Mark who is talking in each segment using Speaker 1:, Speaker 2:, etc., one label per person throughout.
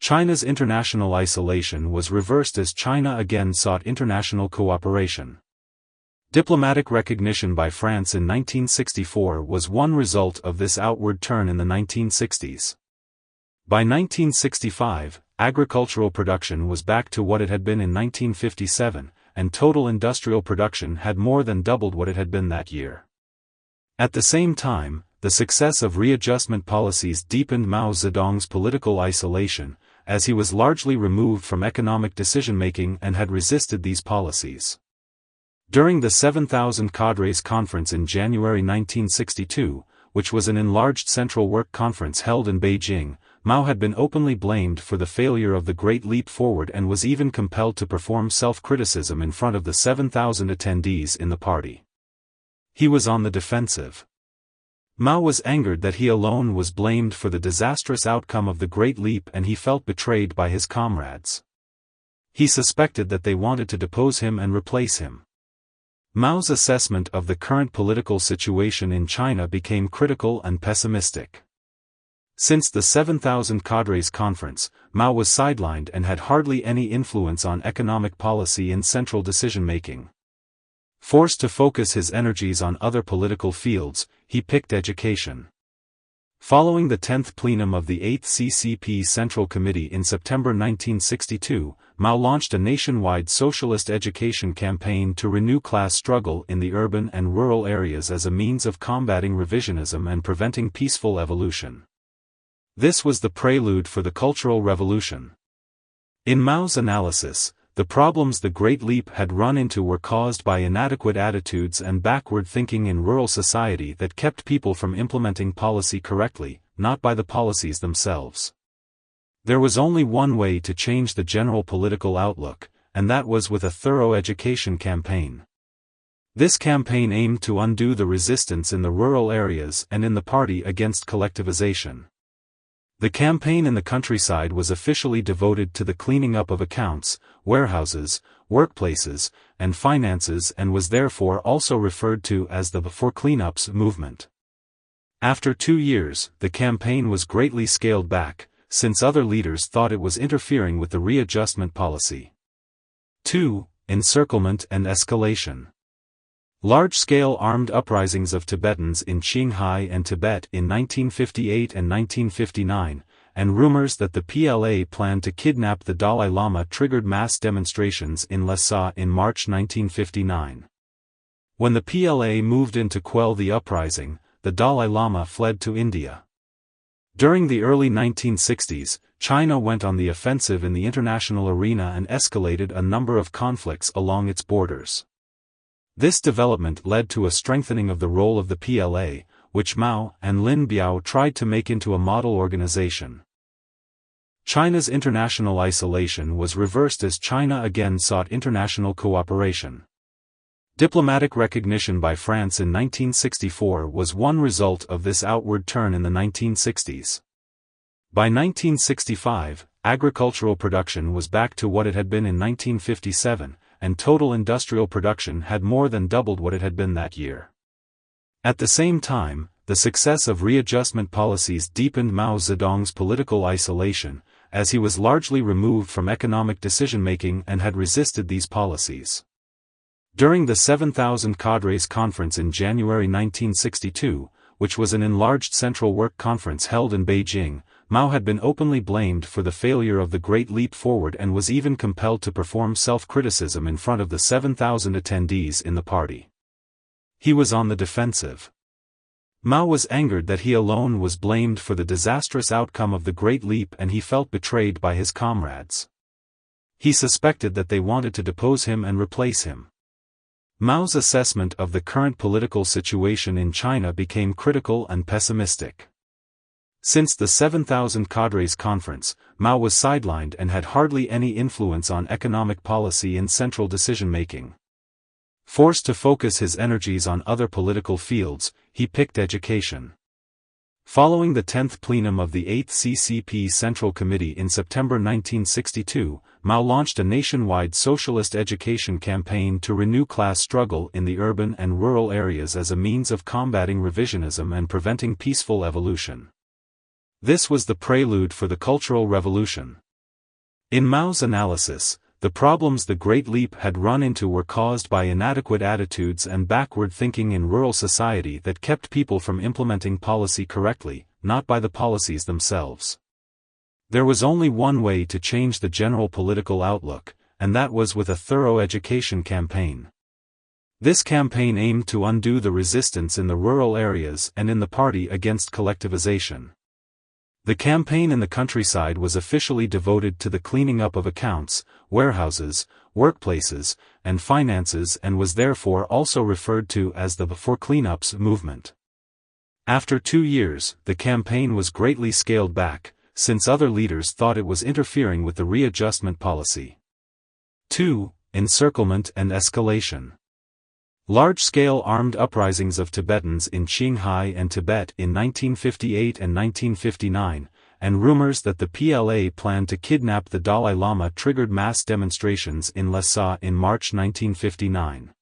Speaker 1: China's international isolation was reversed as China again sought international cooperation. Diplomatic recognition by France in 1964 was one result of this outward turn in the 1960s. By 1965, agricultural production was back to what it had been in 1957, and total industrial production had more than doubled what it had been that year. At the same time, the success of readjustment policies deepened Mao Zedong's political isolation, as he was largely removed from economic decision-making and had resisted these policies. During the 7,000 Cadres Conference in January 1962, which was an enlarged Central Work Conference held in Beijing, Mao had been openly blamed for the failure of the Great Leap Forward and was even compelled to perform self-criticism in front of the 7,000 attendees in the party. He was on the defensive. Mao was angered that he alone was blamed for the disastrous outcome of the Great Leap and he felt betrayed by his comrades. He suspected that they wanted to depose him and replace him. Mao's assessment of the current political situation in China became critical and pessimistic. Since the 7,000 Cadres Conference, Mao was sidelined and had hardly any influence on economic policy and central decision-making. Forced to focus his energies on other political fields, he picked education. Following the 10th plenum of the 8th CCP Central Committee in September 1962, Mao launched a nationwide socialist education campaign to renew class struggle in the urban and rural areas as a means of combating revisionism and preventing peaceful evolution. This was the prelude for the Cultural Revolution. In Mao's analysis, the problems the Great Leap had run into were caused by inadequate attitudes and backward thinking in rural society that kept people from implementing policy correctly, not by the policies themselves. There was only one way to change the general political outlook, and that was with a thorough education campaign. This campaign aimed to undo the resistance in the rural areas and in the party against collectivization. The campaign in the countryside was officially devoted to the cleaning up of accounts, warehouses, workplaces, and finances and was therefore also referred to as the Before Cleanups movement. After 2 years, the campaign was greatly scaled back, since other leaders thought it was interfering with the readjustment policy. 2. Encirclement and escalation. Large-scale armed uprisings of Tibetans in Qinghai and Tibet in 1958 and 1959, and rumors that the PLA planned to kidnap the Dalai Lama triggered mass demonstrations in Lhasa in March 1959. When the PLA moved in to quell the uprising, the Dalai Lama fled to India. During the early 1960s, China went on the offensive in the international arena and escalated a number of conflicts along its borders. This development led to a strengthening of the role of the PLA, which Mao and Lin Biao tried to make into a model organization. China's international isolation was reversed as China again sought international cooperation. Diplomatic recognition by France in 1964 was one result of this outward turn in the 1960s. By 1965, agricultural production was back to what it had been in 1957, and total industrial production had more than doubled what it had been that year. At the same time, the success of readjustment policies deepened Mao Zedong's political isolation, as he was largely removed from economic decision-making and had resisted these policies. During the 7,000 Cadres Conference in January 1962, which was an enlarged Central Work Conference held in Beijing, Mao had been openly blamed for the failure of the Great Leap Forward and was even compelled to perform self-criticism in front of the 7,000 attendees in the party. He was on the defensive. Mao was angered that he alone was blamed for the disastrous outcome of the Great Leap and he felt betrayed by his comrades. He suspected that they wanted to depose him and replace him. Mao's assessment of the current political situation in China became critical and pessimistic. Since the 7,000 Cadres Conference, Mao was sidelined and had hardly any influence on economic policy and central decision-making. Forced to focus his energies on other political fields, he picked education. Following the 10th plenum of the 8th CCP Central Committee in September 1962, Mao launched a nationwide socialist education campaign to renew class struggle in the urban and rural areas as a means of combating revisionism and preventing peaceful evolution. This was the prelude for the Cultural Revolution. In Mao's analysis, the problems the Great Leap had run into were caused by inadequate attitudes and backward thinking in rural society that kept people from implementing policy correctly, not by the policies themselves. There was only one way to change the general political outlook, and that was with a thorough education campaign. This campaign aimed to undo the resistance in the rural areas and in the party against collectivization. The campaign in the countryside was officially devoted to the cleaning up of accounts, warehouses, workplaces, and finances, and was therefore also referred to as the For Cleanups movement. After 2 years, the campaign was greatly scaled back, since other leaders thought it was interfering with the readjustment policy. 2. Encirclement and escalation. Large-scale armed uprisings of Tibetans in Qinghai and Tibet in 1958 and 1959, and rumors that the PLA planned to kidnap the Dalai Lama triggered mass demonstrations in Lhasa in March 1959.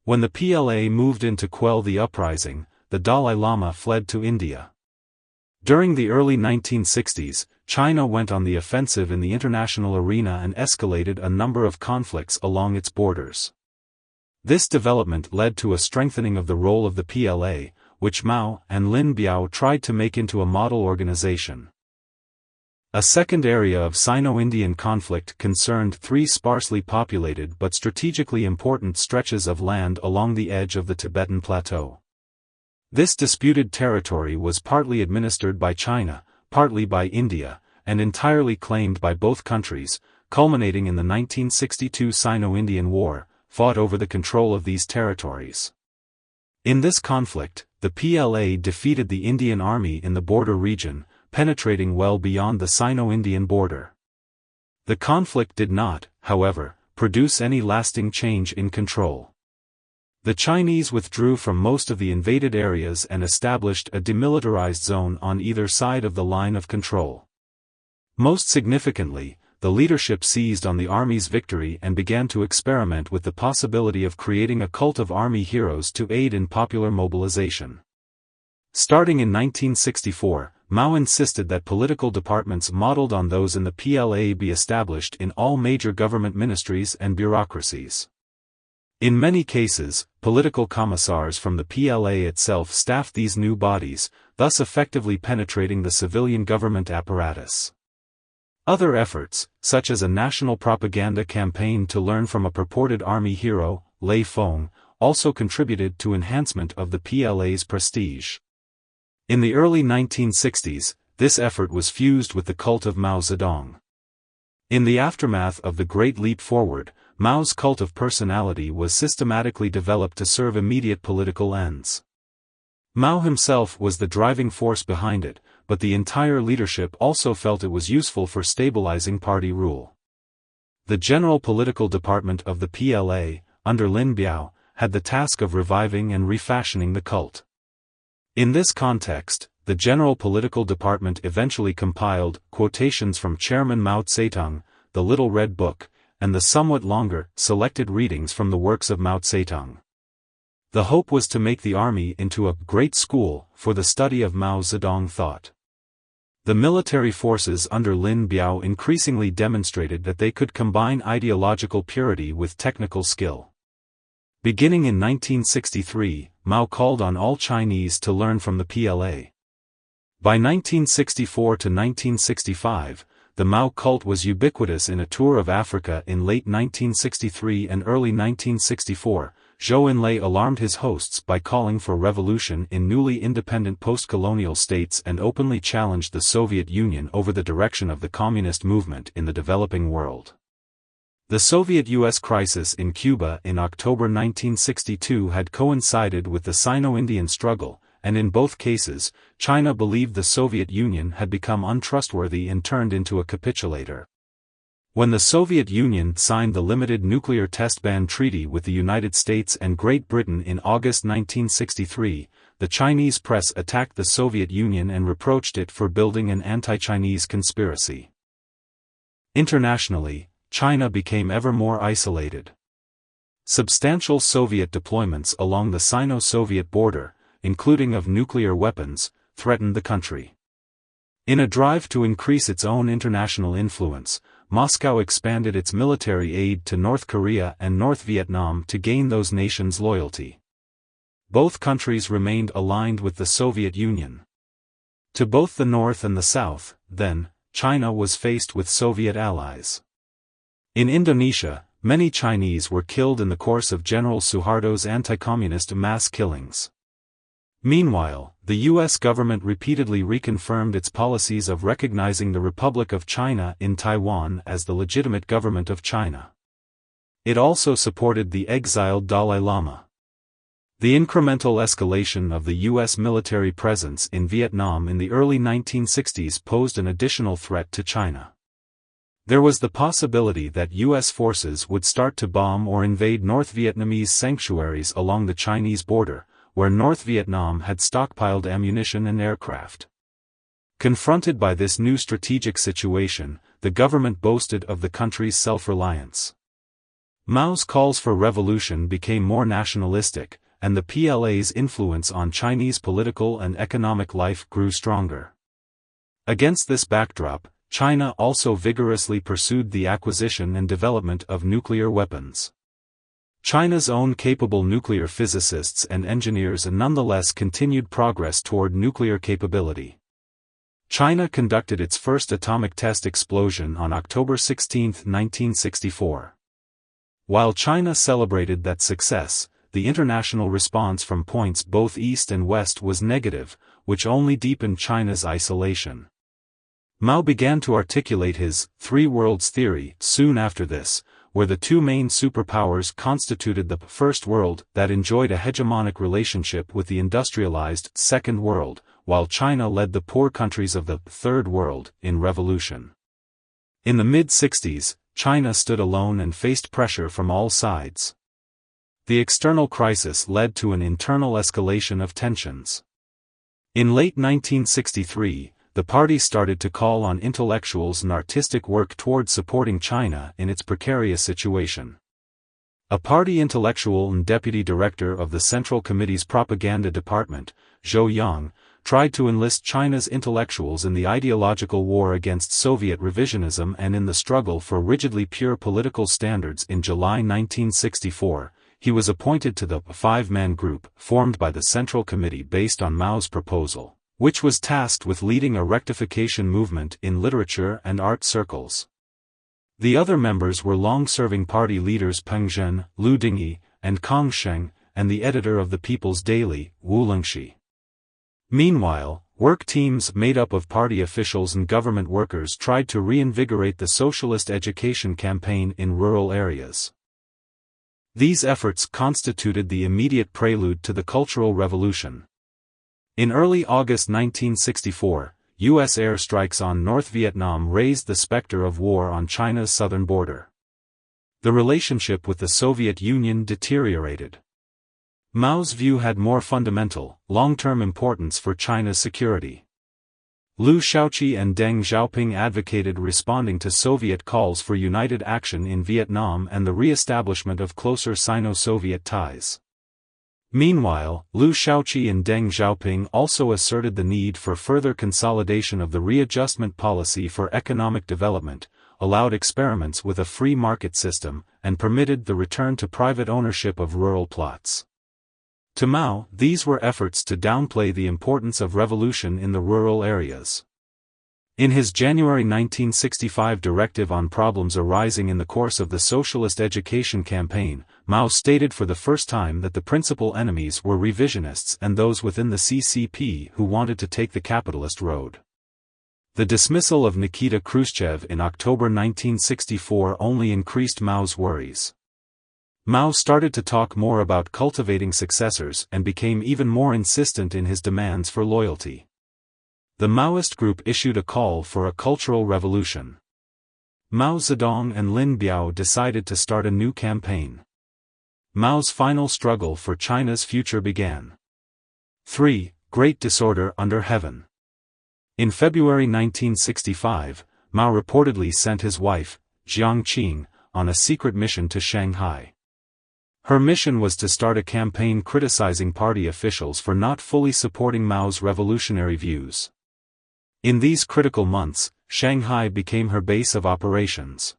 Speaker 1: When the PLA moved in to quell the uprising, the Dalai Lama fled to India. During the early 1960s, China went on the offensive in the international arena and escalated a number of conflicts along its borders. This development led to a strengthening of the role of the PLA, which Mao and Lin Biao tried to make into a model organization. A second area of Sino-Indian conflict concerned 3 sparsely populated but strategically important stretches of land along the edge of the Tibetan Plateau. This disputed territory was partly administered by China, partly by India, and entirely claimed by both countries, culminating in the 1962 Sino-Indian War, fought over the control of these territories. In this conflict, the PLA defeated the Indian army in the border region, penetrating well beyond the Sino-Indian border. The conflict did not, however, produce any lasting change in control. The Chinese withdrew from most of the invaded areas and established a demilitarized zone on either side of the line of control. Most significantly, the leadership seized on the army's victory and began to experiment with the possibility of creating a cult of army heroes to aid in popular mobilization. Starting in 1964, Mao insisted that political departments modeled on those in the PLA be established in all major government ministries and bureaucracies. In many cases, political commissars from the PLA itself staffed these new bodies, thus effectively penetrating the civilian government apparatus. Other efforts, such as a national propaganda campaign to learn from a purported army hero, Lei Feng, also contributed to enhancement of the PLA's prestige. In the early 1960s, this effort was fused with the cult of Mao Zedong. In the aftermath of the Great Leap Forward, Mao's cult of personality was systematically developed to serve immediate political ends. Mao himself was the driving force behind it, but the entire leadership also felt it was useful for stabilizing party rule. The general political department of the PLA, under Lin Biao, had the task of reviving and refashioning the cult. In this context, the general political department eventually compiled quotations from Chairman Mao Zedong, the Little Red Book, and the somewhat longer, selected readings from the works of Mao Zedong. The hope was to make the army into a great school for the study of Mao Zedong thought. The military forces under Lin Biao increasingly demonstrated that they could combine ideological purity with technical skill. Beginning in 1963, Mao called on all Chinese to learn from the PLA. By 1964 to 1965, the Mao cult was ubiquitous. In a tour of Africa in late 1963 and early 1964, Zhou Enlai alarmed his hosts by calling for revolution in newly independent post-colonial states and openly challenged the Soviet Union over the direction of the communist movement in the developing world. The Soviet-US crisis in Cuba in October 1962 had coincided with the Sino-Indian struggle, and in both cases, China believed the Soviet Union had become untrustworthy and turned into a capitulator. When the Soviet Union signed the Limited Nuclear Test Ban Treaty with the United States and Great Britain in August 1963, the Chinese press attacked the Soviet Union and reproached it for building an anti-Chinese conspiracy. Internationally, China became ever more isolated. Substantial Soviet deployments along the Sino-Soviet border, including of nuclear weapons, threatened the country. In a drive to increase its own international influence, Moscow expanded its military aid to North Korea and North Vietnam to gain those nations' loyalty. Both countries remained aligned with the Soviet Union. To both the North and the South, then, China was faced with Soviet allies. In Indonesia, many Chinese were killed in the course of General Suharto's anti-communist mass killings. Meanwhile, the U.S. government repeatedly reconfirmed its policies of recognizing the Republic of China in Taiwan as the legitimate government of China. It also supported the exiled Dalai Lama. The incremental escalation of the U.S. military presence in Vietnam in the early 1960s posed an additional threat to China. There was the possibility that U.S. forces would start to bomb or invade North Vietnamese sanctuaries along the Chinese border, where North Vietnam had stockpiled ammunition and aircraft. Confronted by this new strategic situation, the government boasted of the country's self-reliance. Mao's calls for revolution became more nationalistic, and the PLA's influence on Chinese political and economic life grew stronger. Against this backdrop, China also vigorously pursued the acquisition and development of nuclear weapons. China's own capable nuclear physicists and engineers nonetheless continued progress toward nuclear capability. China conducted its first atomic test explosion on October 16, 1964. While China celebrated that success, the international response from points both east and west was negative, which only deepened China's isolation. Mao began to articulate his Three Worlds theory soon after this, where the two main superpowers constituted the First World that enjoyed a hegemonic relationship with the industrialized Second World, while China led the poor countries of the Third World in revolution. In the mid-60s, China stood alone and faced pressure from all sides. The external crisis led to an internal escalation of tensions. In late 1963, the party started to call on intellectuals and artistic work toward supporting China in its precarious situation. A party intellectual and deputy director of the Central Committee's propaganda department, Zhou Yang, tried to enlist China's intellectuals in the ideological war against Soviet revisionism and in the struggle for rigidly pure political standards. In July 1964, he was appointed to the five-man group formed by the Central Committee based on Mao's proposal, which was tasked with leading a rectification movement in literature and art circles. The other members were long-serving party leaders Peng Zhen, Liu Dingyi, and Kang Sheng, and the editor of the People's Daily, Wu Lengxi. Meanwhile, work teams made up of party officials and government workers tried to reinvigorate the socialist education campaign in rural areas. These efforts constituted the immediate prelude to the Cultural Revolution. In early August 1964, U.S. airstrikes on North Vietnam raised the specter of war on China's southern border. The relationship with the Soviet Union deteriorated. Mao's view had more fundamental, long-term importance for China's security. Liu Shaoqi and Deng Xiaoping advocated responding to Soviet calls for united action in Vietnam and the re-establishment of closer Sino-Soviet ties. Meanwhile, Liu Shaoqi and Deng Xiaoping also asserted the need for further consolidation of the readjustment policy for economic development, allowed experiments with a free market system, and permitted the return to private ownership of rural plots. To Mao, these were efforts to downplay the importance of revolution in the rural areas. In his January 1965 directive on problems arising in the course of the socialist education campaign, Mao stated for the first time that the principal enemies were revisionists and those within the CCP who wanted to take the capitalist road. The dismissal of Nikita Khrushchev in October 1964 only increased Mao's worries. Mao started to talk more about cultivating successors and became even more insistent in his demands for loyalty. The Maoist group issued a call for a cultural revolution. Mao Zedong and Lin Biao decided to start a new campaign. Mao's final struggle for China's future began. 3. Great Disorder Under Heaven. In February 1965, Mao reportedly sent his wife, Jiang Qing, on a secret mission to Shanghai. Her mission was to start a campaign criticizing party officials for not fully supporting Mao's revolutionary views. In these critical months, Shanghai became her base of operations.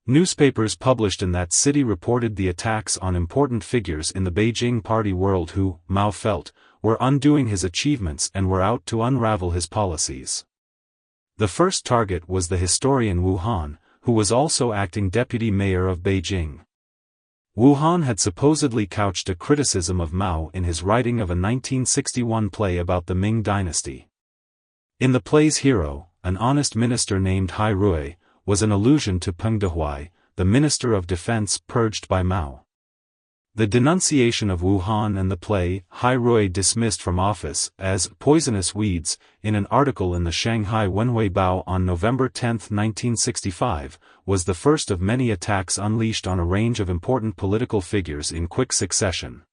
Speaker 1: Newspapers published in that city reported the attacks on important figures in the Beijing party world who, Mao felt, were undoing his achievements and were out to unravel his policies. The first target was the historian Wu Han, who was also acting deputy mayor of Beijing. Wu Han had supposedly couched a criticism of Mao in his writing of a 1961 play about the Ming dynasty. In the play's hero, an honest minister named Hai Rui, was an allusion to Peng Dehuai, the Minister of Defense purged by Mao. The denunciation of Wu Han and the play, Hai Rui dismissed from office as poisonous weeds, in an article in the Shanghai Wenhui Bao on November 10, 1965, was the first of many attacks unleashed on a range of important political figures in quick succession.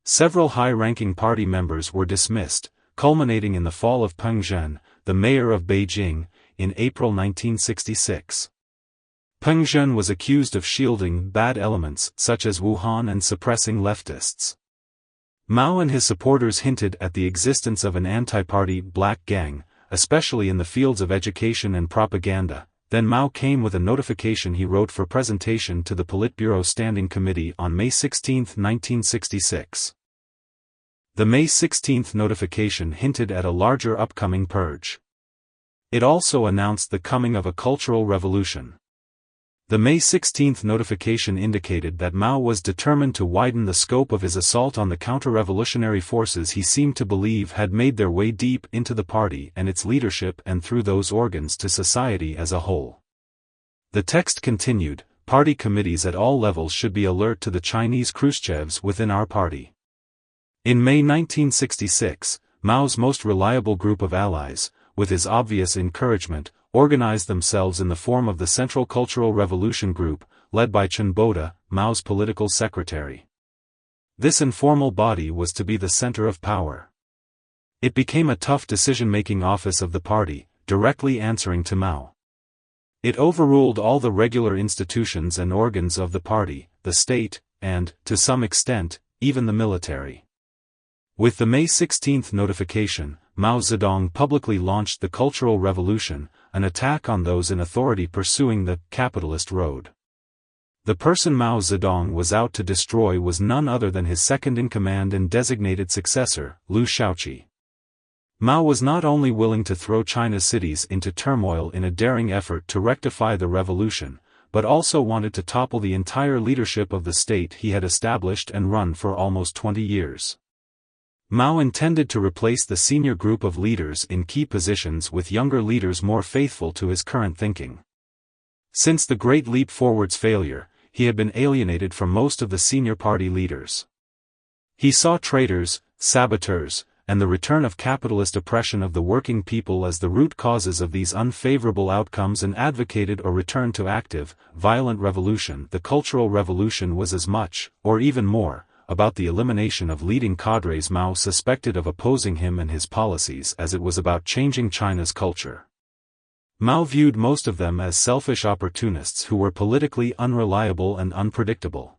Speaker 1: Several high-ranking party members were dismissed, culminating in the fall of Peng Zhen, the mayor of Beijing, in April 1966. Peng Zhen was accused of shielding bad elements such as Wu Han and suppressing leftists. Mao and his supporters hinted at the existence of an anti-party black gang, especially in the fields of education and propaganda. Then Mao came with a notification he wrote for presentation to the Politburo Standing Committee on May 16, 1966. The May 16 notification hinted at a larger upcoming purge. It also announced the coming of a cultural revolution. The May 16 notification indicated that Mao was determined to widen the scope of his assault on the counter-revolutionary forces he seemed to believe had made their way deep into the party and its leadership and through those organs to society as a whole. The text continued, "Party committees at all levels should be alert to the Chinese Khrushchevs within our party." In May 1966, Mao's most reliable group of allies, with his obvious encouragement, organized themselves in the form of the Central Cultural Revolution Group, led by Chen Boda, Mao's political secretary. This informal body was to be the center of power. It became a tough decision-making office of the party, directly answering to Mao. It overruled all the regular institutions and organs of the party, the state, and, to some extent, even the military. With the May 16 notification, Mao Zedong publicly launched the Cultural Revolution, an attack on those in authority pursuing the capitalist road. The person Mao Zedong was out to destroy was none other than his second-in-command and designated successor, Liu Shaoqi. Mao was not only willing to throw China's cities into turmoil in a daring effort to rectify the revolution, but also wanted to topple the entire leadership of the state he had established and run for almost 20 years. Mao intended to replace the senior group of leaders in key positions with younger leaders more faithful to his current thinking. Since the Great Leap Forward's failure, he had been alienated from most of the senior party leaders. He saw traitors, saboteurs, and the return of capitalist oppression of the working people as the root causes of these unfavorable outcomes and advocated a return to active, violent revolution. The Cultural Revolution was as much, or even more, about the elimination of leading cadres Mao suspected of opposing him and his policies as it was about changing China's culture. Mao viewed most of them as selfish opportunists who were politically unreliable and unpredictable.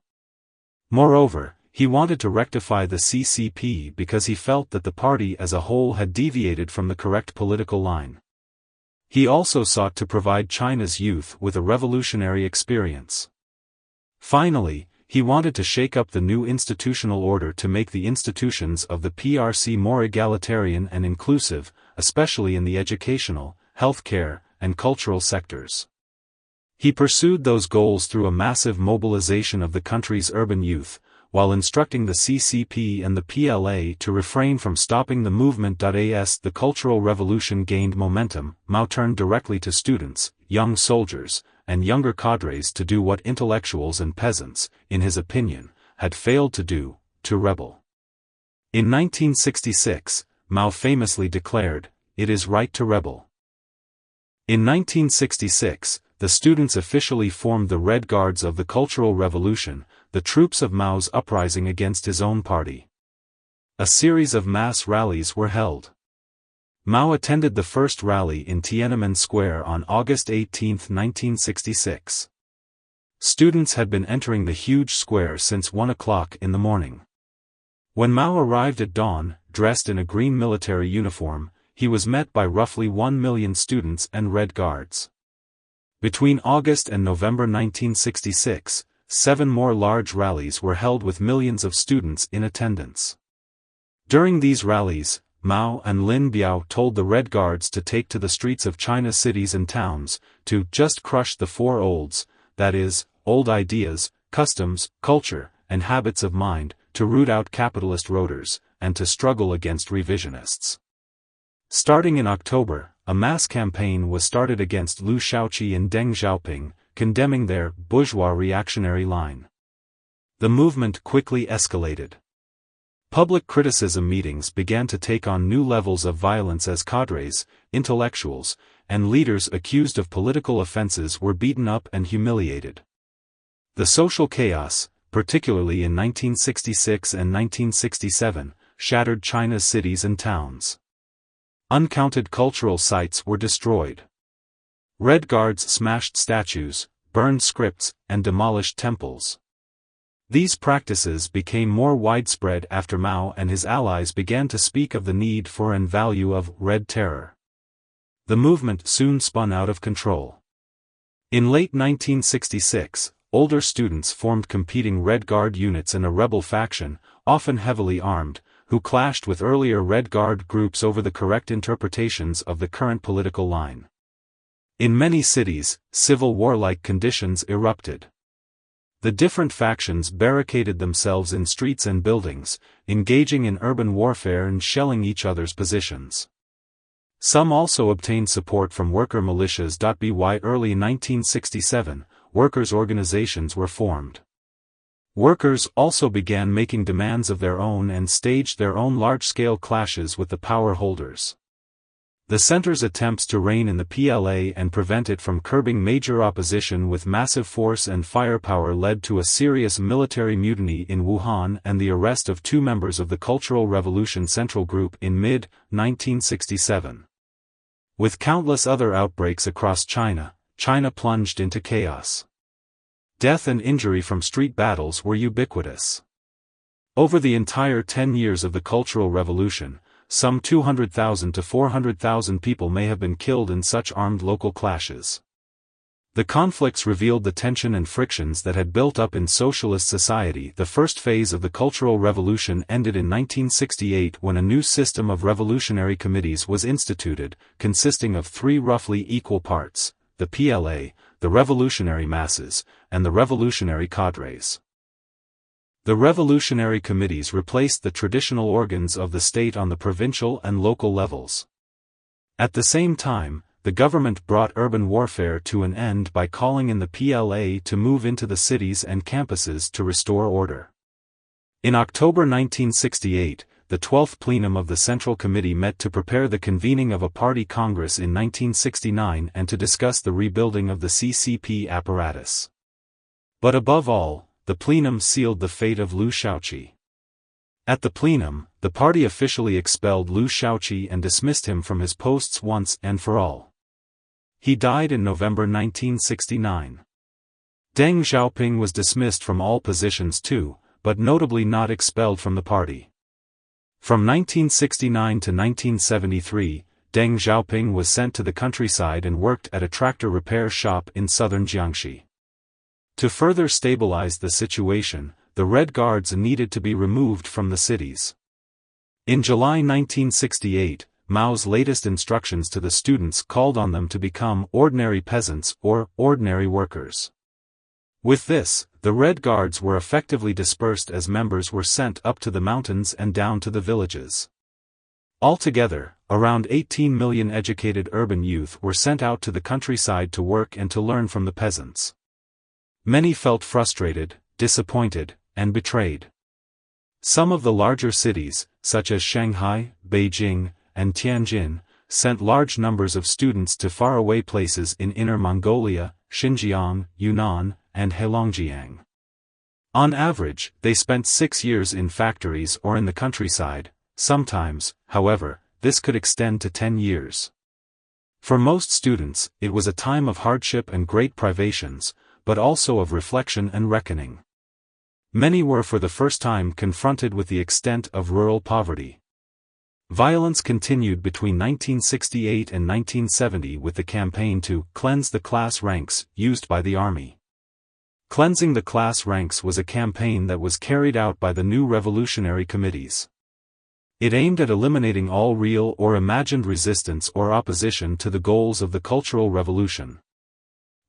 Speaker 1: Moreover, he wanted to rectify the CCP because he felt that the party as a whole had deviated from the correct political line. He also sought to provide China's youth with a revolutionary experience. Finally, he wanted to shake up the new institutional order to make the institutions of the PRC more egalitarian and inclusive, especially in the educational, healthcare, and cultural sectors. He pursued those goals through a massive mobilization of the country's urban youth, while instructing the CCP and the PLA to refrain from stopping the movement. As the Cultural Revolution gained momentum, Mao turned directly to students, young soldiers, and younger cadres to do what intellectuals and peasants, in his opinion, had failed to do, to rebel. In 1966, Mao famously declared, "It is right to rebel." In 1966, the students officially formed the Red Guards of the Cultural Revolution, the troops of Mao's uprising against his own party. A series of mass rallies were held. Mao attended the first rally in Tiananmen Square on August 18, 1966. Students had been entering the huge square since 1 o'clock in the morning. When Mao arrived at dawn, dressed in a green military uniform, he was met by roughly 1 million students and Red Guards. Between August and November 1966, 7 more large rallies were held with millions of students in attendance. During these rallies, Mao and Lin Biao told the Red Guards to take to the streets of China's cities and towns, to just crush the four olds, that is, old ideas, customs, culture, and habits of mind, to root out capitalist roaders, and to struggle against revisionists. Starting in October, a mass campaign was started against Liu Shaoqi and Deng Xiaoping, condemning their bourgeois reactionary line. The movement quickly escalated. Public criticism meetings began to take on new levels of violence as cadres, intellectuals, and leaders accused of political offenses were beaten up and humiliated. The social chaos, particularly in 1966 and 1967, shattered China's cities and towns. Uncounted cultural sites were destroyed. Red Guards smashed statues, burned scripts, and demolished temples. These practices became more widespread after Mao and his allies began to speak of the need for and value of Red Terror. The movement soon spun out of control. In late 1966, older students formed competing Red Guard units in a rebel faction, often heavily armed, who clashed with earlier Red Guard groups over the correct interpretations of the current political line. In many cities, civil war-like conditions erupted. The different factions barricaded themselves in streets and buildings, engaging in urban warfare and shelling each other's positions. Some also obtained support from worker militias. By early 1967, workers' organizations were formed. Workers also began making demands of their own and staged their own large-scale clashes with the power holders. The center's attempts to rein in the PLA and prevent it from curbing major opposition with massive force and firepower led to a serious military mutiny in Wuhan and the arrest of 2 members of the Cultural Revolution Central Group in mid-1967. With countless other outbreaks across China, China plunged into chaos. Death and injury from street battles were ubiquitous. Over the entire 10 years of the Cultural Revolution, some 200,000 to 400,000 people may have been killed in such armed local clashes. The conflicts revealed the tension and frictions that had built up in socialist society. The first phase of the Cultural Revolution ended in 1968 when a new system of revolutionary committees was instituted, consisting of 3 roughly equal parts: the PLA, the revolutionary masses, and the revolutionary cadres. The revolutionary committees replaced the traditional organs of the state on the provincial and local levels. At the same time, the government brought urban warfare to an end by calling in the PLA to move into the cities and campuses to restore order. In October 1968, the 12th plenum of the Central Committee met to prepare the convening of a party congress in 1969 and to discuss the rebuilding of the CCP apparatus. But above all, the plenum sealed the fate of Liu Shaoqi. At the plenum, the party officially expelled Liu Shaoqi and dismissed him from his posts once and for all. He died in November 1969. Deng Xiaoping was dismissed from all positions too, but notably not expelled from the party. From 1969 to 1973, Deng Xiaoping was sent to the countryside and worked at a tractor repair shop in southern Jiangxi. To further stabilize the situation, the Red Guards needed to be removed from the cities. In July 1968, Mao's latest instructions to the students called on them to become ordinary peasants or ordinary workers. With this, the Red Guards were effectively dispersed as members were sent up to the mountains and down to the villages. Altogether, around 18 million educated urban youth were sent out to the countryside to work and to learn from the peasants. Many felt frustrated, disappointed, and betrayed. Some of the larger cities, such as Shanghai, Beijing, and Tianjin, sent large numbers of students to faraway places in Inner Mongolia, Xinjiang, Yunnan, and Heilongjiang. On average, they spent 6 years in factories or in the countryside. Sometimes, however, this could extend to 10 years. For most students, it was a time of hardship and great privations, but also of reflection and reckoning. Many were for the first time confronted with the extent of rural poverty. Violence continued between 1968 and 1970 with the campaign to cleanse the class ranks used by the army. Cleansing the class ranks was a campaign that was carried out by the new revolutionary committees. It aimed at eliminating all real or imagined resistance or opposition to the goals of the Cultural Revolution.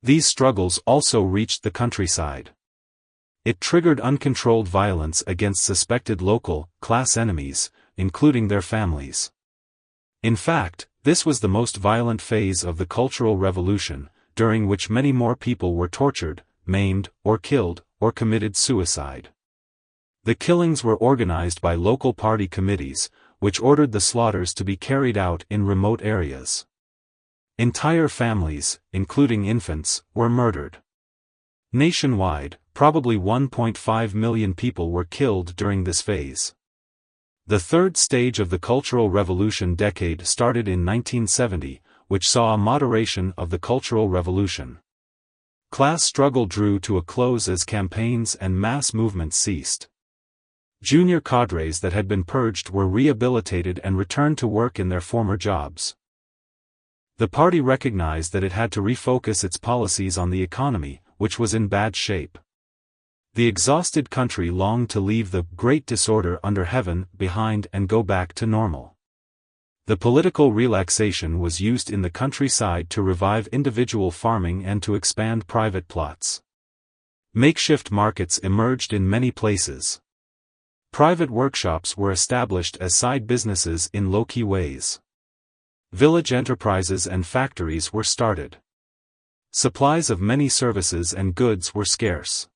Speaker 1: These struggles also reached the countryside. It triggered uncontrolled violence against suspected local, class enemies, including their families. In fact, this was the most violent phase of the Cultural Revolution, during which many more people were tortured, maimed, or killed, or committed suicide. The killings were organized by local party committees, which ordered the slaughters to be carried out in remote areas. Entire families, including infants, were murdered. Nationwide, probably 1.5 million people were killed during this phase. The third stage of the Cultural Revolution decade started in 1970, which saw a moderation of the Cultural Revolution. Class struggle drew to a close as campaigns and mass movements ceased. Junior cadres that had been purged were rehabilitated and returned to work in their former jobs. The party recognized that it had to refocus its policies on the economy, which was in bad shape. The exhausted country longed to leave the great disorder under heaven behind and go back to normal. The political relaxation was used in the countryside to revive individual farming and to expand private plots. Makeshift markets emerged in many places. Private workshops were established as side businesses in low-key ways. Village enterprises and factories were started. Supplies of many services and goods were scarce.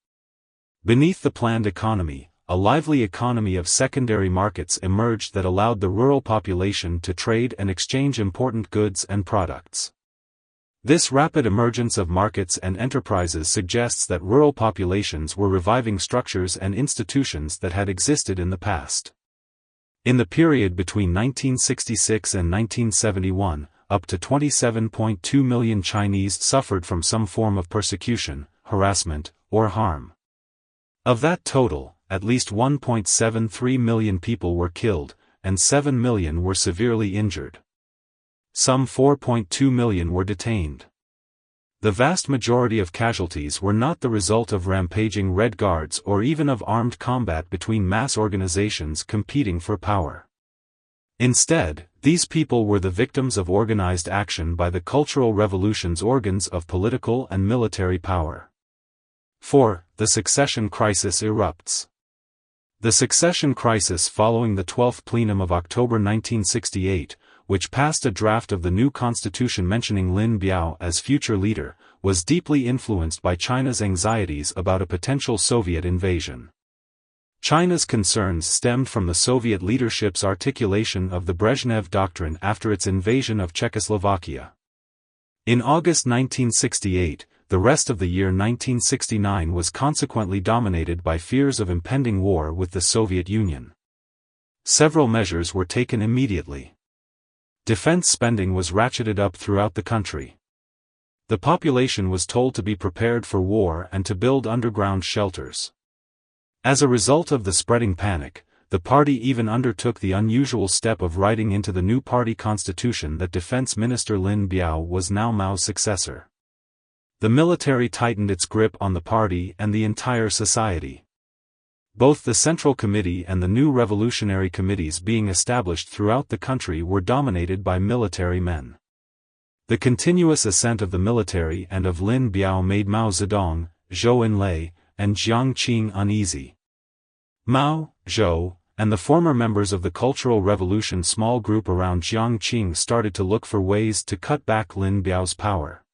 Speaker 1: Beneath the planned economy, a lively economy of secondary markets emerged that allowed the rural population to trade and exchange important goods and products. This rapid emergence of markets and enterprises suggests that rural populations were reviving structures and institutions that had existed in the past. In the period between 1966 and 1971, up to 27.2 million Chinese suffered from some form of persecution, harassment, or harm. Of that total, at least 1.73 million people were killed, and 7 million were severely injured. Some 4.2 million were detained. The vast majority of casualties were not the result of rampaging Red Guards or even of armed combat between mass organizations competing for power. Instead, these people were the victims of organized action by the Cultural Revolution's organs of political and military power. 4. The succession crisis erupts. The succession crisis following the 12th plenum of October 1968, which passed a draft of the new constitution mentioning Lin Biao as future leader, was deeply influenced by China's anxieties about a potential Soviet invasion. China's concerns stemmed from the Soviet leadership's articulation of the Brezhnev Doctrine after its invasion of Czechoslovakia. In August 1968, the rest of the year 1969 was consequently dominated by fears of impending war with the Soviet Union. Several measures were taken immediately. Defense spending was ratcheted up throughout the country. The population was told to be prepared for war and to build underground shelters. As a result of the spreading panic, the party even undertook the unusual step of writing into the new party constitution that Defense Minister Lin Biao was now Mao's successor. The military tightened its grip on the party and the entire society. Both the Central Committee and the new revolutionary committees being established throughout the country were dominated by military men. The continuous ascent of the military and of Lin Biao made Mao Zedong, Zhou Enlai, and Jiang Qing uneasy. Mao, Zhou, and the former members of the Cultural Revolution small group around Jiang Qing started to look for ways to cut back Lin Biao's power.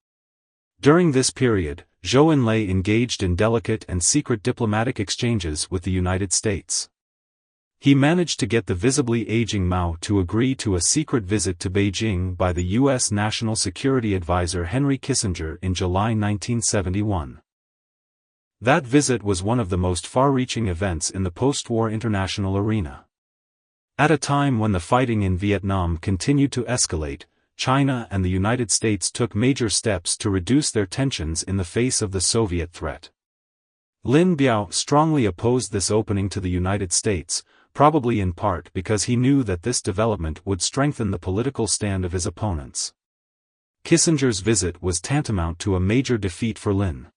Speaker 1: During this period, Zhou Enlai engaged in delicate and secret diplomatic exchanges with the United States. He managed to get the visibly aging Mao to agree to a secret visit to Beijing by the U.S. National Security Advisor Henry Kissinger in July 1971. That visit was one of the most far-reaching events in the post-war international arena. At a time when the fighting in Vietnam continued to escalate, China and the United States took major steps to reduce their tensions in the face of the Soviet threat. Lin Biao strongly opposed this opening to the United States, probably in part because he knew that this development would strengthen the political stand of his opponents. Kissinger's visit was tantamount to a major defeat for Lin.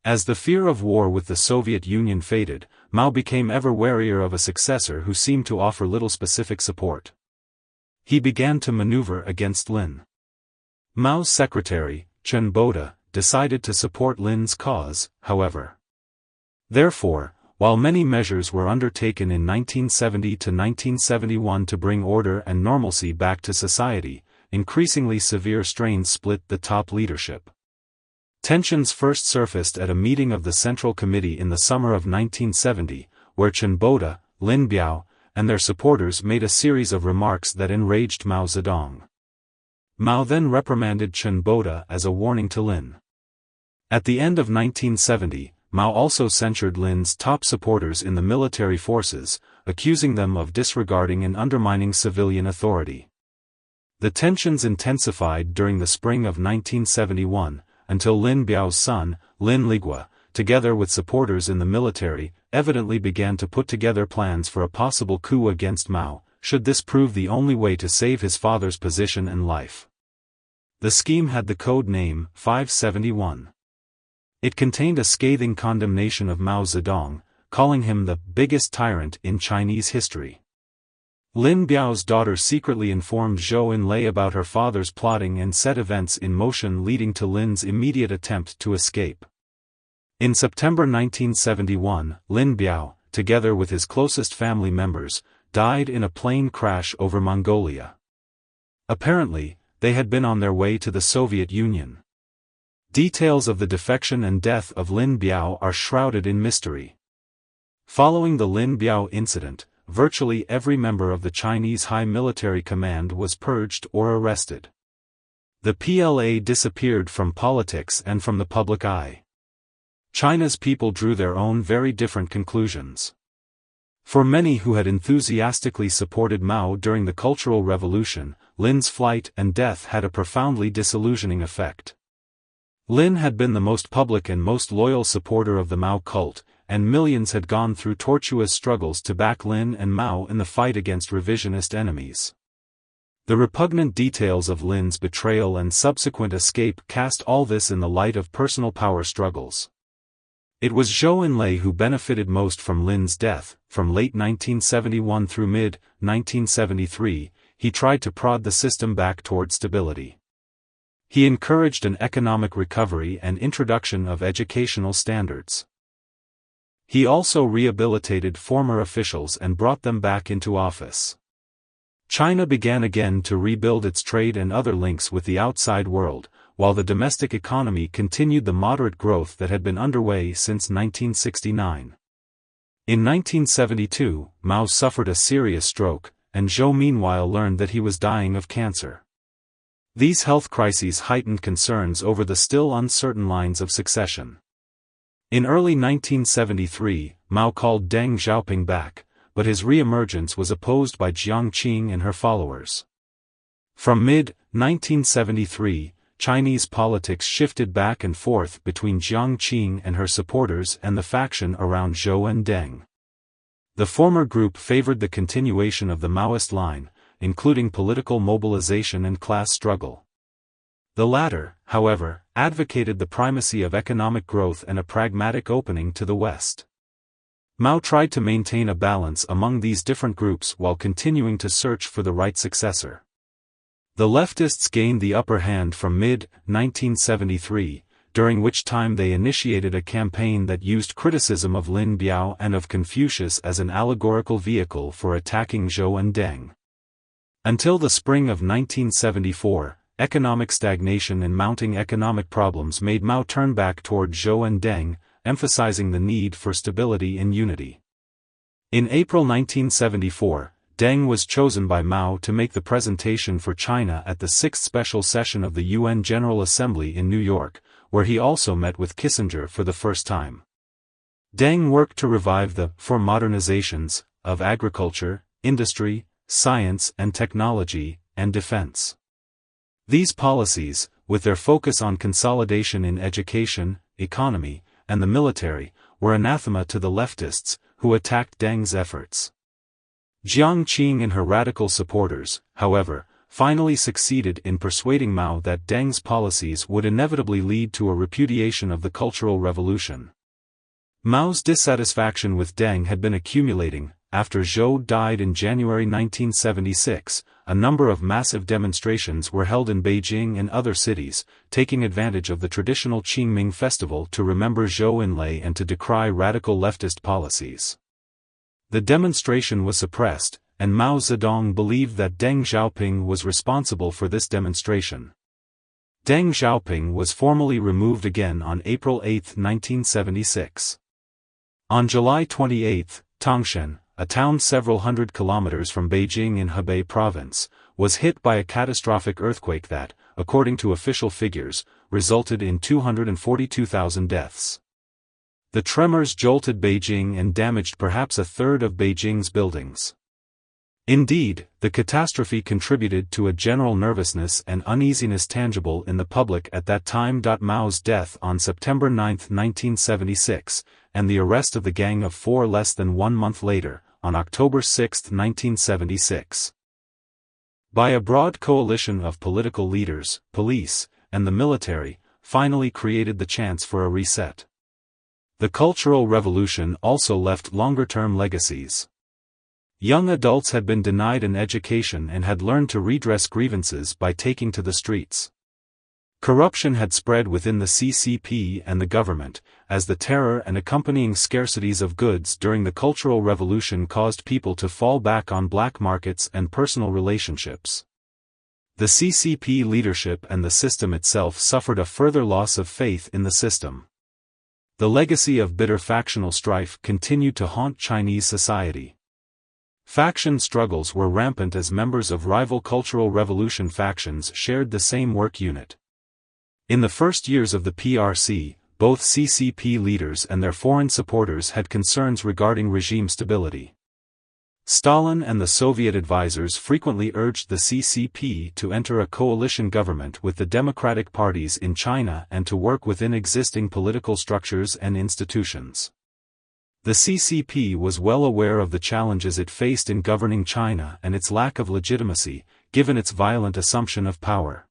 Speaker 1: As the fear of war with the Soviet Union faded, Mao became ever warier of a successor who seemed to offer little specific support. He began to maneuver against Lin. Mao's secretary, Chen Boda, decided to support Lin's cause, however. Therefore, while many measures were undertaken in 1970 to 1971 to bring order and normalcy back to society, increasingly severe strains split the top leadership. Tensions first surfaced at a meeting of the Central Committee in the summer of 1970, where Chen Boda, Lin Biao, and their supporters made a series of remarks that enraged Mao Zedong. Mao then reprimanded Chen Boda as a warning to Lin. At the end of 1970, Mao also censured Lin's top supporters in the military forces, accusing them of disregarding and undermining civilian authority. The tensions intensified during the spring of 1971, until Lin Biao's son, Lin Ligua, together with supporters in the military, evidently began to put together plans for a possible coup against Mao, should this prove the only way to save his father's position and life. The scheme had the code name 571. It contained a scathing condemnation of Mao Zedong, calling him the biggest tyrant in Chinese history. Lin Biao's daughter secretly informed Zhou Enlai about her father's plotting and set events in motion, leading to Lin's immediate attempt to escape. In September 1971, Lin Biao, together with his closest family members, died in a plane crash over Mongolia. Apparently, they had been on their way to the Soviet Union. Details of the defection and death of Lin Biao are shrouded in mystery. Following the Lin Biao incident, virtually every member of the Chinese High Military Command was purged or arrested. The PLA disappeared from politics and from the public eye. China's people drew their own very different conclusions. For many who had enthusiastically supported Mao during the Cultural Revolution, Lin's flight and death had a profoundly disillusioning effect. Lin had been the most public and most loyal supporter of the Mao cult, and millions had gone through tortuous struggles to back Lin and Mao in the fight against revisionist enemies. The repugnant details of Lin's betrayal and subsequent escape cast all this in the light of personal power struggles. It was Zhou Enlai who benefited most from Lin's death. From late 1971 through mid-1973, he tried to prod the system back toward stability. He encouraged an economic recovery and introduction of educational standards. He also rehabilitated former officials and brought them back into office. China began again to rebuild its trade and other links with the outside world, while the domestic economy continued the moderate growth that had been underway since 1969. In 1972, Mao suffered a serious stroke, and Zhou meanwhile learned that he was dying of cancer. These health crises heightened concerns over the still uncertain lines of succession. In early 1973, Mao called Deng Xiaoping back, but his re-emergence was opposed by Jiang Qing and her followers. From mid-1973, Chinese politics shifted back and forth between Jiang Qing and her supporters and the faction around Zhou and Deng. The former group favored the continuation of the Maoist line, including political mobilization and class struggle. The latter, however, advocated the primacy of economic growth and a pragmatic opening to the West. Mao tried to maintain a balance among these different groups while continuing to search for the right successor. The leftists gained the upper hand from mid-1973, during which time they initiated a campaign that used criticism of Lin Biao and of Confucius as an allegorical vehicle for attacking Zhou and Deng. Until the spring of 1974, economic stagnation and mounting economic problems made Mao turn back toward Zhou and Deng, emphasizing the need for stability and unity. In April 1974, Deng was chosen by Mao to make the presentation for China at the 6th Special Session of the UN General Assembly in New York, where he also met with Kissinger for the first time. Deng worked to revive the four modernizations of agriculture, industry, science and technology, and defense. These policies, with their focus on consolidation in education, economy, and the military, were anathema to the leftists, who attacked Deng's efforts. Jiang Qing and her radical supporters, however, finally succeeded in persuading Mao that Deng's policies would inevitably lead to a repudiation of the Cultural Revolution. Mao's dissatisfaction with Deng had been accumulating. After Zhou died in January 1976, a number of massive demonstrations were held in Beijing and other cities, taking advantage of the traditional Qingming festival to remember Zhou Enlai and to decry radical leftist policies. The demonstration was suppressed, and Mao Zedong believed that Deng Xiaoping was responsible for this demonstration. Deng Xiaoping was formally removed again on April 8, 1976. On July 28, Tangshan, a town several hundred kilometers from Beijing in Hebei province, was hit by a catastrophic earthquake that, according to official figures, resulted in 242,000 deaths. The tremors jolted Beijing and damaged perhaps a third of Beijing's buildings. Indeed, the catastrophe contributed to a general nervousness and uneasiness tangible in the public at that time. Mao's death on September 9, 1976, and the arrest of the Gang of Four less than 1 month later, on October 6, 1976. By a broad coalition of political leaders, police, and the military, finally created the chance for a reset. The Cultural Revolution also left longer-term legacies. Young adults had been denied an education and had learned to redress grievances by taking to the streets. Corruption had spread within the CCP and the government, as the terror and accompanying scarcities of goods during the Cultural Revolution caused people to fall back on black markets and personal relationships. The CCP leadership and the system itself suffered a further loss of faith in the system. The legacy of bitter factional strife continued to haunt Chinese society. Faction struggles were rampant as members of rival Cultural Revolution factions shared the same work unit. In the first years of the PRC, both CCP leaders and their foreign supporters had concerns regarding regime stability. Stalin and the Soviet advisors frequently urged the CCP to enter a coalition government with the democratic parties in China and to work within existing political structures and institutions. The CCP was well aware of the challenges it faced in governing China and its lack of legitimacy, given its violent assumption of power.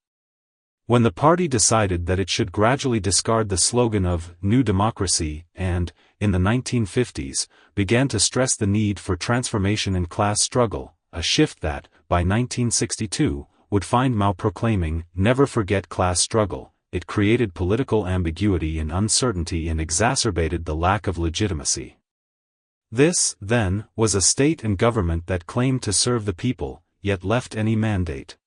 Speaker 1: When the party decided that it should gradually discard the slogan of New Democracy and, in the 1950s, began to stress the need for transformation and class struggle, a shift that, by 1962, would find Mao proclaiming, "Never forget class struggle," it created political ambiguity and uncertainty and exacerbated the lack of legitimacy. This, then, was a state and government that claimed to serve the people, yet left any mandate.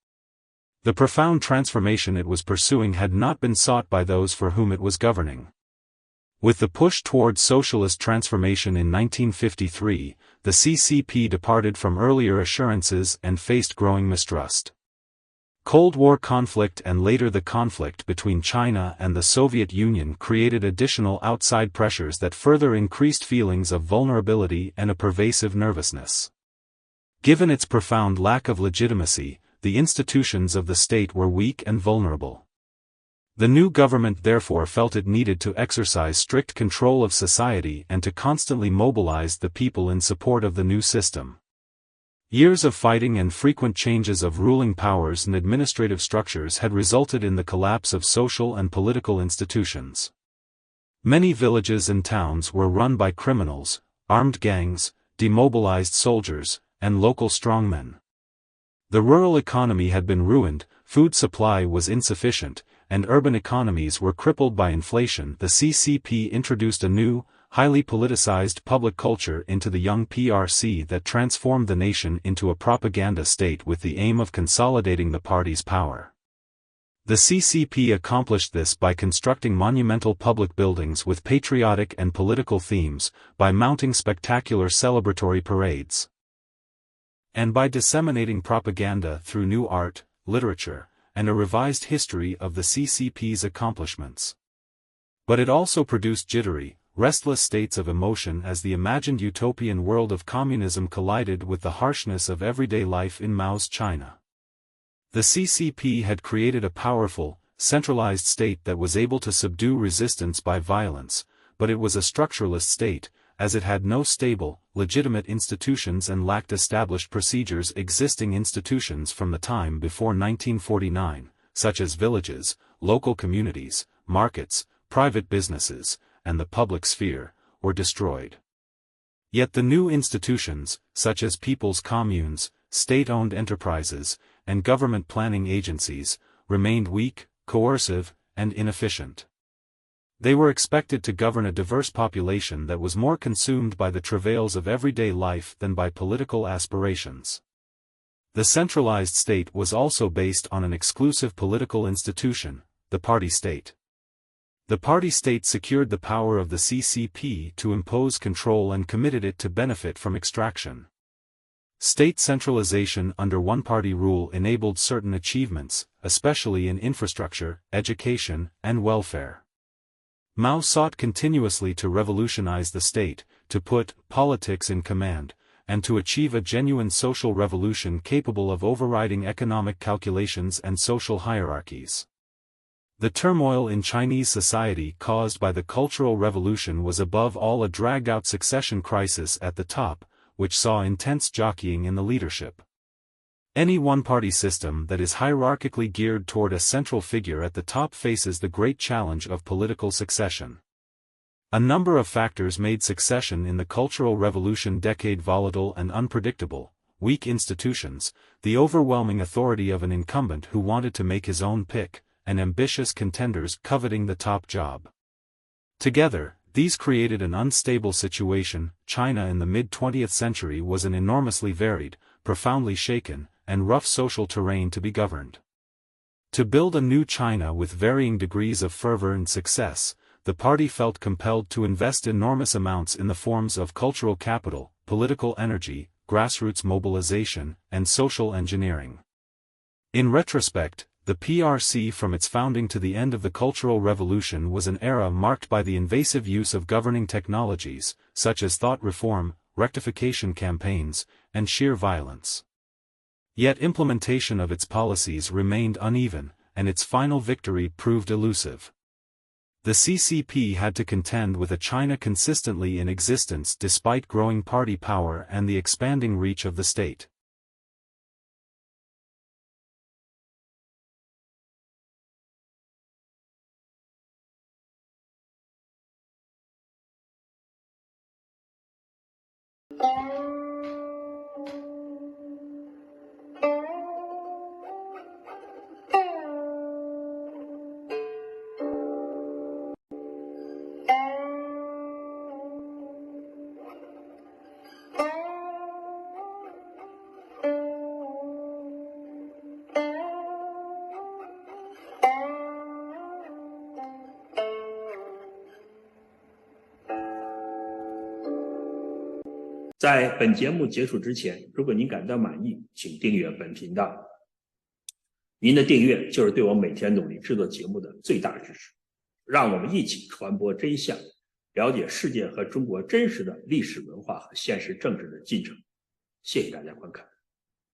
Speaker 1: The profound transformation it was pursuing had not been sought by those for whom it was governing. With the push toward socialist transformation in 1953, the CCP departed from earlier assurances and faced growing mistrust. Cold War conflict and later the conflict between China and the Soviet Union created additional outside pressures that further increased feelings of vulnerability and a pervasive nervousness. Given its profound lack of legitimacy, the institutions of the state were weak and vulnerable. The new government therefore felt it needed to exercise strict control of society and to constantly mobilize the people in support of the new system. Years of fighting and frequent changes of ruling powers and administrative structures had resulted in the collapse of social and political institutions. Many villages and towns were run by criminals, armed gangs, demobilized soldiers, and local strongmen. The rural economy had been ruined, food supply was insufficient, and urban economies were crippled by inflation. The CCP introduced a new, highly politicized public culture into the young PRC that transformed the nation into a propaganda state with the aim of consolidating the party's power. The CCP accomplished this by constructing monumental public buildings with patriotic and political themes, by mounting spectacular celebratory parades, and by disseminating propaganda through new art, literature, and a revised history of the CCP's accomplishments. But it also produced jittery, restless states of emotion as the imagined utopian world of communism collided with the harshness of everyday life in Mao's China. The CCP had created a powerful, centralized state that was able to subdue resistance by violence, but it was a structuralist state, as it had no stable, legitimate institutions and lacked established procedures existing institutions from the time before 1949, such as villages, local communities, markets, private businesses, and the public sphere, were destroyed. Yet the new institutions, such as people's communes, state-owned enterprises, and government planning agencies, remained weak, coercive, and inefficient. They were expected to govern a diverse population that was more consumed by the travails of everyday life than by political aspirations. The centralized state was also based on an exclusive political institution, the party state. The party state secured the power of the CCP to impose control and committed it to benefit from extraction. State centralization under one-party rule enabled certain achievements, especially in infrastructure, education, and welfare. Mao sought continuously to revolutionize the state, to put politics in command, and to achieve a genuine social revolution capable of overriding economic calculations and social hierarchies. The turmoil in Chinese society caused by the Cultural Revolution was above all a dragged-out succession crisis at the top, which saw intense jockeying in the leadership. Any one-party system that is hierarchically geared toward a central figure at the top faces the great challenge of political succession. A number of factors made succession in the Cultural Revolution decade volatile and unpredictable: weak institutions, the overwhelming authority of an incumbent who wanted to make his own pick, and ambitious contenders coveting the top job. Together, these created an unstable situation. China in the mid-20th century was an enormously varied, profoundly shaken, and rough social terrain to be governed. To build a new China with varying degrees of fervor and success, the party felt compelled to invest enormous amounts in the forms of cultural capital, political energy, grassroots mobilization, and social engineering. In retrospect, the PRC from its founding to the end of the Cultural Revolution was an era marked by the invasive use of governing technologies, such as thought reform, rectification campaigns, and sheer violence. Yet implementation of its policies remained uneven, and its final victory proved elusive. The CCP had to contend with a China consistently in existence despite growing party power and the expanding reach of the state.
Speaker 2: 在本节目结束之前，如果您感到满意，请订阅本频道。您的订阅就是对我每天努力制作节目的最大支持。让我们一起传播真相，了解世界和中国真实的历史文化和现实政治的进程。谢谢大家观看。